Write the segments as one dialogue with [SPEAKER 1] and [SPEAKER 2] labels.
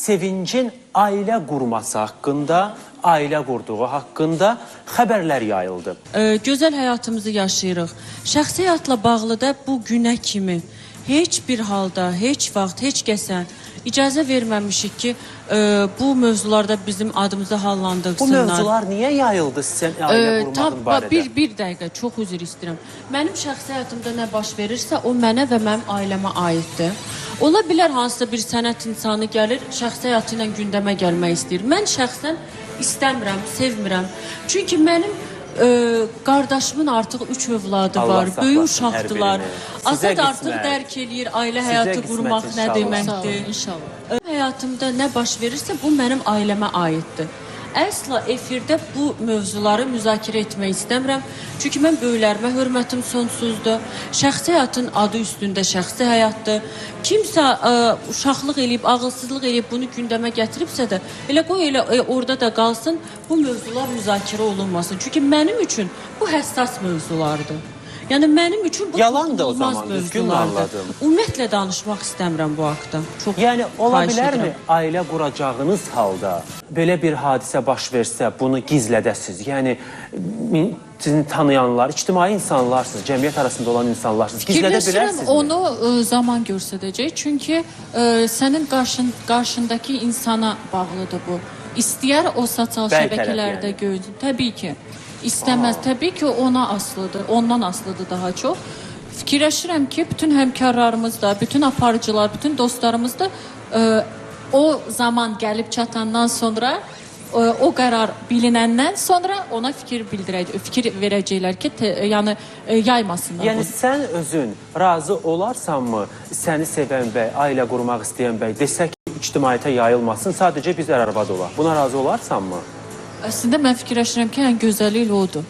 [SPEAKER 1] Sevincin ailə qurması haqqında, ailə qurduğu haqqında xəbərlər yayıldı.
[SPEAKER 2] Gözəl həyatımızı yaşayırıq. Şəxsi həyatla bağlı da bu günə kimi heç bir halda, heç vaxt, heç kəsə icazə verməmişik ki, bu mövzularda bizim adımızı hallandırsınlar.
[SPEAKER 1] Bu mövzular niyə yayıldı sən ailə qurmağın barədə?
[SPEAKER 2] Bir dəqiqə, çox üzr istəyirəm. Mənim şəxsi həyatımda nə baş verirsə, o mənə və mənim ailəmə aiddir. Ola bilər hansısa bir sənət insanı gəlir, şəxsi həyatı ilə gündəmə gəlmək istəyir. Mən şəxsən istəmirəm, sevmirəm. Çünki mənim qardaşımın artıq 3 övladı var, böyük uşaqdılar. Azad artıq dərk eləyir ailə həyatı qurmaq nə deməkdir. İnşallah. Həyatımda nə baş verirsə, bu mənim ailəmə aiddir. Əsla efirdə bu mövzuları müzakirə etmək istəmirəm. Çünki mən böyüklərimə hörmətim sonsuzdur. Şəxsi həyatın adı üstündə şəxsi həyatdır. Kimsə uşaqlıq eləyib, ağılsızlıq eləyib bunu gündəmə gətiribsə də, elə qoy elə orada da qalsın, bu mövzular müzakirə olunmasın. Çünki mənim üçün bu həssas mövzulardır. Yəni mənim üçün bu
[SPEAKER 1] yalandır o zaman, düzgün anladım.
[SPEAKER 2] Ümumiyyətlə danışmaq istəmirəm bu haqda.
[SPEAKER 1] Yəni ola bilərmi ailə quracağınız halda belə bir hadisə baş versə bunu gizlədəsiz? Yəni sizin tanıyanlar, ictimai insanlarsınız, cəmiyyət arasında olan insanlarsınız. Gizlədə bilərsinizmi?
[SPEAKER 3] Onu zaman göstərəcək. Çünki sənin qarşındakı insana bağlıdır bu. İstəyər o sosial şəbəkələrdə görsün. Təbii ki. İstəməz. Təbii ki, ona asılıdır. Ondan asılıdır daha çox. Fikirləşirəm ki, bütün həmkarlarımız da, bütün aparıcılar, bütün dostlarımız da o zaman gəlib çatandan sonra, o qərar bilinəndən sonra ona fikir verəcəklər ki, yəni yaymasınlar.
[SPEAKER 1] Yəni sən özün razı olarsanmı səni sevən bəy, ailə qurmaq istəyən bəy desə ki, ictimaiyyətə yayılmasın, sadəcə biz arvad olaq. Buna razı olarsanmı?
[SPEAKER 3] Əslində mən fikirləşirəm ki, ən gözəli odur.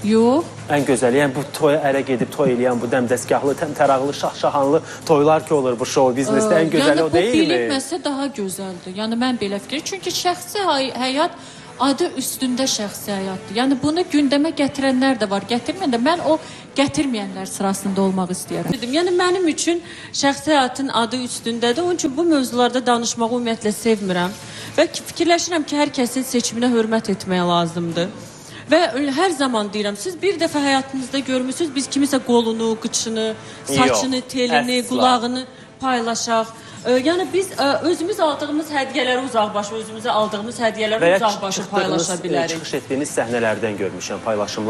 [SPEAKER 3] Yox.
[SPEAKER 1] Ən gözəli, yəni bu toya ərə gedib toy eləyən bu dəmdəsgahlı, təmtəraqlı, şahşahanlı toylar ki olur bu show biznesdə, ən gözəli o deyilmi?
[SPEAKER 3] Yəni bu bilinməsə daha gözəldir. Yəni mən belə fikir. Çünki şəxsi həyat adı üstündə şəxsi həyatdır. Yəni bunu gündəmə gətirənlər də var, gətirməyən də. Mən o gətirməyənlər sırasında olmaq istəyirəm.
[SPEAKER 2] Yəni mənim üçün şəxsi həyatın adı üstündədir. Onun üçün bu mövzularda danışmağı ümumiyyətlə sevmirəm. Və fikirləşirəm ki, hər kəsin seçiminə hörmət etmək lazımdır. Və hər zaman deyirəm, siz bir dəfə həyatınızda görmüsünüz, biz kimisə qolunu, qıçını, saçını, telini, qulağını paylaşaq. Yəni biz özümüz aldığımız hədiyyələri uzaqbaşı, özümüzə aldığımız hədiyyələri uzaqbaşı paylaşa bilərik.
[SPEAKER 1] Çıxış etdiyiniz səhnələrdən görmüşəm paylaşımlar.